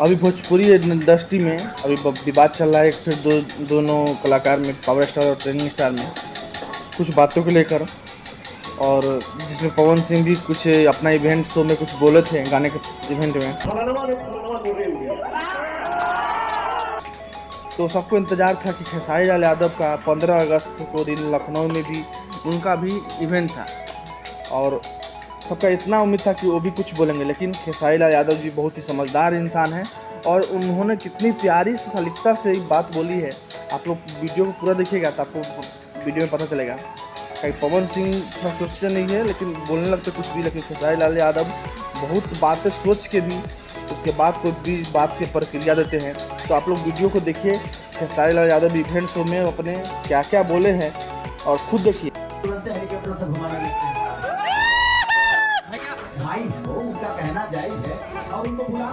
अभी भोजपुरी इंडस्ट्री में अभी विवाद चल रहा है, फिर दोनों कलाकार में, पावर स्टार और ट्रेंडिंग स्टार में, कुछ बातों को लेकर। और जिसमें पवन सिंह भी कुछ अपना इवेंट शो में कुछ बोले थे गाने के इवेंट में। तो सबको इंतजार था कि खेसारी लाल यादव का 15 अगस्त को दिन लखनऊ में भी उनका भी इवेंट था, और सबका इतना उम्मीद था कि वो भी कुछ बोलेंगे। लेकिन खेसारी लाल यादव जी बहुत ही समझदार इंसान हैं, और उन्होंने कितनी प्यारी सलीकता से बात बोली है। आप लोग वीडियो को पूरा देखिएगा तो आपको वीडियो में पता चलेगा। कहीं पवन सिंह थोड़ा सोचते नहीं है, लेकिन बोलने लगते कुछ भी। लेकिन खेसारी लाल यादव बहुत बातें सोच के भी उसके बाद कोई भी बात की प्रक्रिया देते हैं। तो आप लोग वीडियो को देखिए, खेसारी लाल यादव इवेंट शो में अपने क्या क्या बोले हैं, और खुद देखिए। हेलीकॉप्टर से घुमाना भाई हो, उनका कहना जायज है और उनको बुला